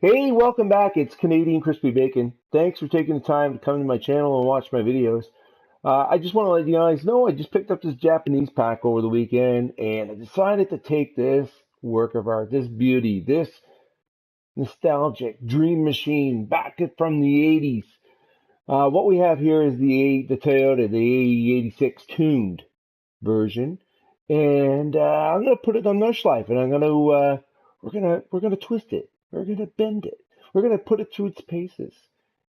Hey, welcome back. It's Canadian Crispy Bacon. Thanks for taking the time to come to my channel and watch my videos. I just want to let you guys know I just picked up this Japanese PaK over the weekend, and I decided to take this work of art, this beauty, this nostalgic dream machine back from the 80s. What we have here is the Toyota, the ae86 tuned version, and I'm gonna put it on Nordschleife, and we're gonna twist it, we're gonna bend it, we're gonna put it through its paces,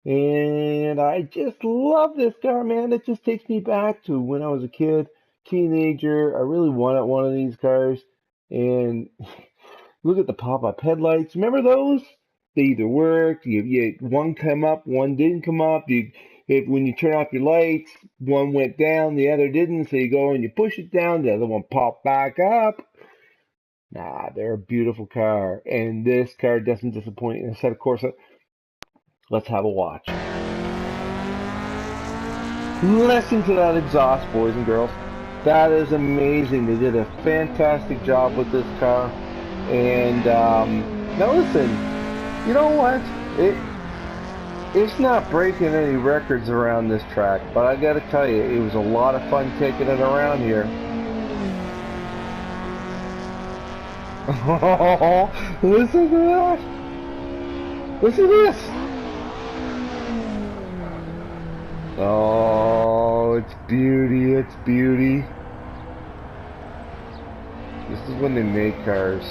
and I just love this car, man. It just takes me back to when I was a kid, teenager. I really wanted one of these cars, and look at the pop-up headlights. Remember those? They either worked, one come up, one didn't come up. When you turn off your lights, one went down, the other didn't. So you go and you push it down, the other one popped back up. Nah, they're a beautiful car, and this car doesn't disappoint in Assetto Corsa. Let's have a watch. Listen to that exhaust, boys and girls. That is amazing. They did a fantastic job with this car. And now listen, you know what? It's not breaking any records around this track, but I gotta tell you, it was a lot of fun taking it around here. Oh, listen to that! Listen to this! Oh, it's beauty, it's beauty. This is when they make cars.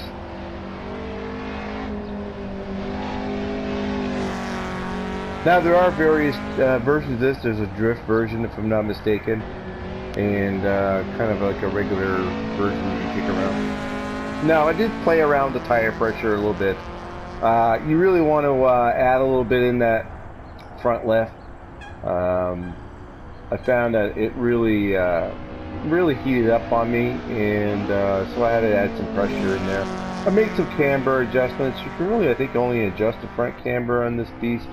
Now there are various versions of this. There's a drift version, if I'm not mistaken, and kind of like a regular version you can take around. Now I did play around the tire pressure a little bit. You really want to add a little bit in that front left. I found that it really heated up on me, and so I had to add some pressure in there. I made some camber adjustments. You can really, I think, only adjust the front camber on this beast.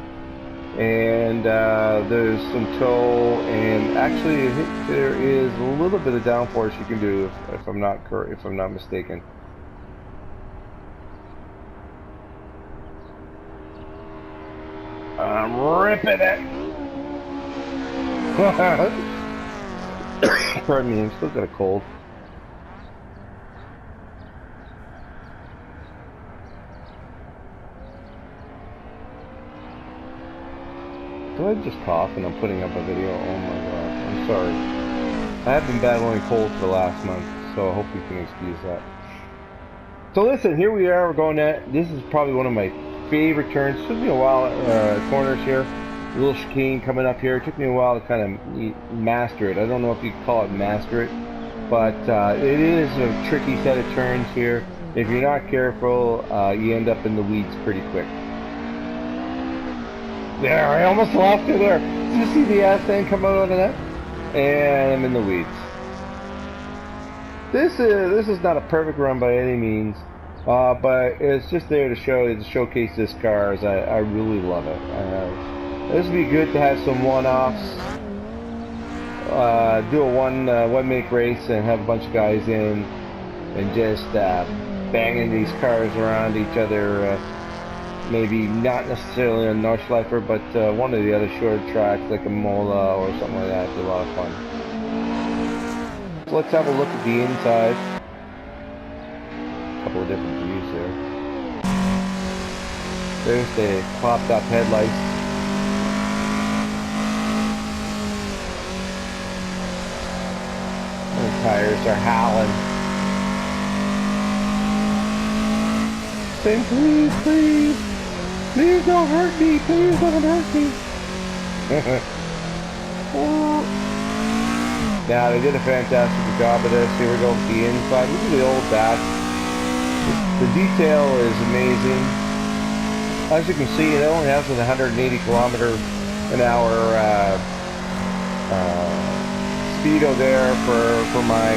And there's some toe, and actually I think there is a little bit of downforce you can do if I'm not mistaken. I'm ripping it. Pardon me, I'm still got a cold. Did I just cough and I'm putting up a video? Oh my god, I'm sorry. I have been battling cold for the last month, so I hope you can excuse that. So listen, here we are, we're going at, this is probably one of my favorite turns. It took me a while, corners here, a little chicane coming up here. It took me a while to kind of master it. I don't know if you could call it master it, but it is a tricky set of turns here. If you're not careful, you end up in the weeds pretty quick. There, I almost lost it there. Did you see the ass thing come out of that? And I'm in the weeds. This is not a perfect run by any means, but it's just there to showcase this car, as I really love it. This would be good to have some one-offs. Do a one-make race and have a bunch of guys in and just banging these cars around each other. Maybe not necessarily a Nordschleife, but one of the other short tracks like a Mola or something like that. It's a lot of fun. So let's have a look at the inside. A couple of different views there. There's the popped up headlights. The tires are howling. Say please, please. Please don't hurt me, please don't hurt me. Now they did a fantastic job of this. Here we go with the inside. Look at the old dash. The detail is amazing. As you can see, it only has a 180 km/h speedo there for my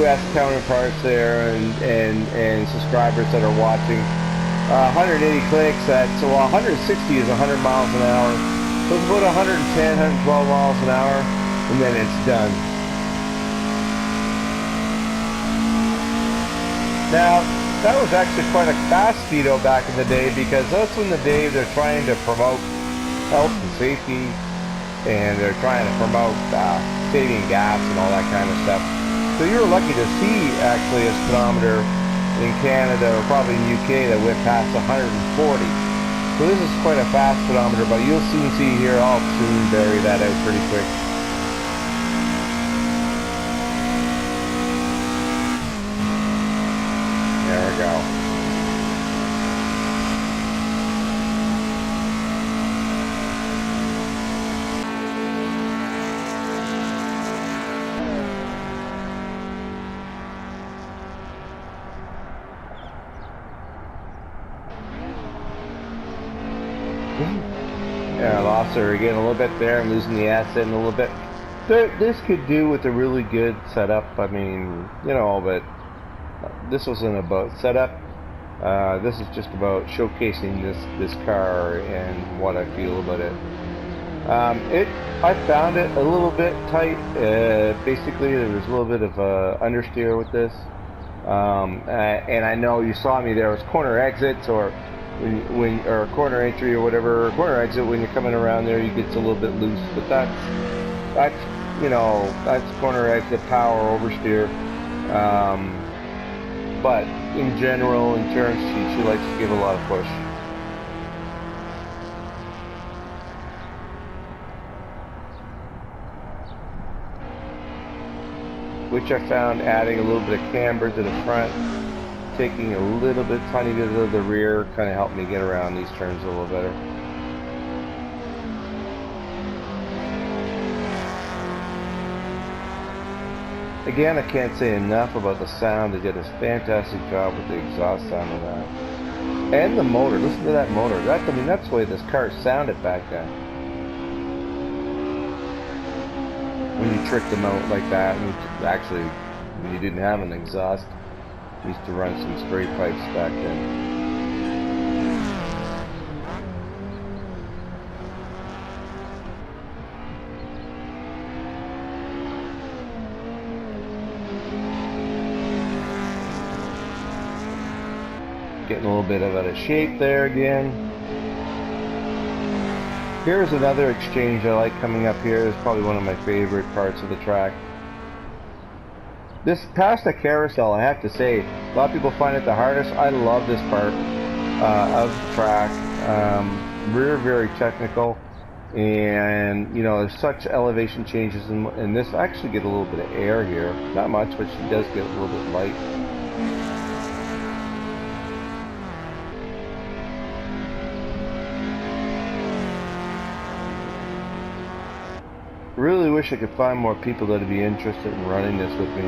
US counterparts there and subscribers that are watching. 180 clicks, so 160 is 100 miles an hour. So it's about 110, 112 miles an hour, and then it's done. Now, That was actually quite a fast speedo back in the day, because that's when the day they're trying to promote health and safety, and they're trying to promote saving gas and all that kind of stuff. So you were lucky to see actually a speedometer in Canada, or probably in the UK, that went past 140. So this is quite a fast speedometer, but you'll soon see here, I'll soon bury that out pretty quick. There we go. Yeah, I lost her again a little bit there. I'm losing the asset in a little bit. This could do with a really good setup. I mean, you know, but this wasn't about setup. This is just about showcasing this car and what I feel about it. I found it a little bit tight. Basically, there was a little bit of understeer with this. And I know you saw me, there was corner exits, or or corner entry or whatever, corner exit, when you're coming around there, you get a little bit loose. But that's you know, that's corner exit power oversteer. But in general, in turns, she likes to give a lot of push. Which I found adding a little bit of camber to the front, taking a little bit, tiny bit of the rear, kind of helped me get around these turns a little better. Again, I can't say enough about the sound. They did a fantastic job with the exhaust sound of that. And the motor, listen to that motor. I mean, that's the way this car sounded back then. When you tricked them out like that, and actually, when you didn't have an exhaust, you used to run some straight pipes back then. Getting a little bit out of shape there again. Here's another exchange I like coming up here. It's probably one of my favorite parts of the track. This past the carousel, I have to say, a lot of people find it the hardest. I love this part of the track. Very technical, and you know, there's such elevation changes, and this I actually get a little bit of air here. Not much, but she does get a little bit light. Really wish I could find more people that would be interested in running this with me,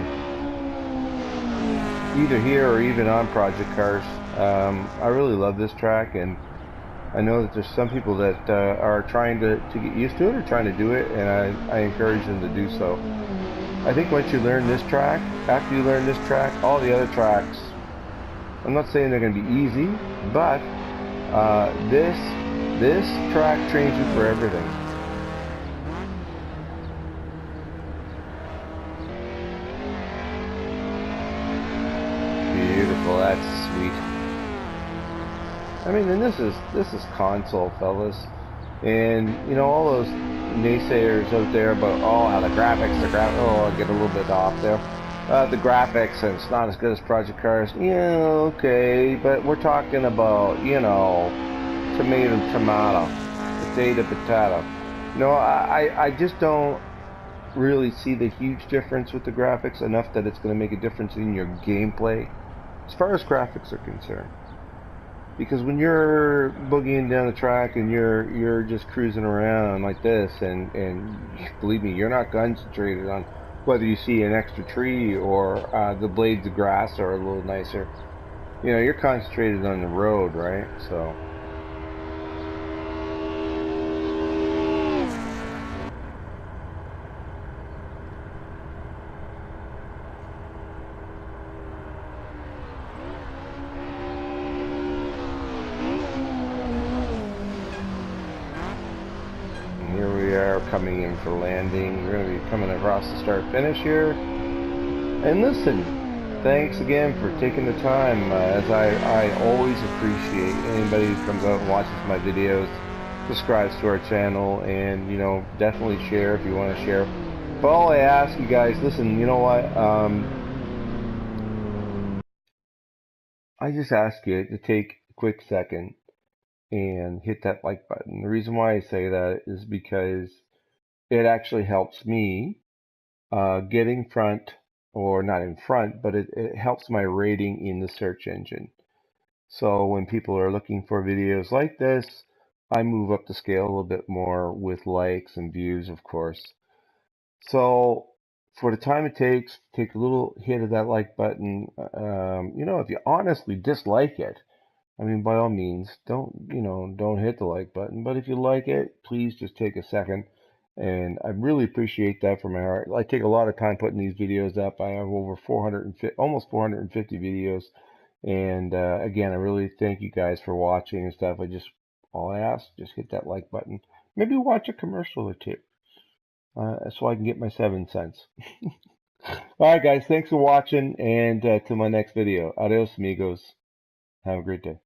either here or even on project cars. I really love this track, and I know that there's some people that are trying to get used to it, or trying to do it, and I encourage them to do so. I think once you learn this track, after you learn this track, all the other tracks, I'm not saying they're going to be easy, but this track trains you for everything. Beautiful, that's sweet. I mean, and this is console, fellas, and you know, all those naysayers out there about how the graphics, oh, I get a little bit off there. The graphics, and it's not as good as project cars. Yeah, okay, but we're talking about, you know, tomato, potato. No, I just don't really see the huge difference with the graphics, enough that it's going to make a difference in your gameplay as far as graphics are concerned. Because when you're boogieing down the track and you're just cruising around like this, and believe me, you're not concentrated on whether you see an extra tree or the blades of grass are a little nicer. You know, you're concentrated on the road, right? So coming in for landing. We're going to be coming across the start finish here. And listen, thanks again for taking the time. As I always appreciate anybody who comes out and watches my videos, subscribes to our channel, and definitely share if you want to share. But all I ask you guys, listen, you know what? I just ask you to take a quick second and hit that like button. The reason why I say that is because it actually helps me get in front, or not in front, but it helps my rating in the search engine. So when people are looking for videos like this, I move up the scale a little bit more with likes and views, of course. So for the time it takes, take a little hit of that like button. If you honestly dislike it, I mean, by all means, don't hit the like button. But if you like it, please just take a second. And I really appreciate that from my heart. I take a lot of time putting these videos up. I have over 450, almost 450 videos. And again, I really thank you guys for watching and stuff. All I ask, just hit that like button. Maybe watch a commercial or two, so I can get my 7 cents. All right, guys, thanks for watching, and till my next video. Adios, amigos. Have a great day.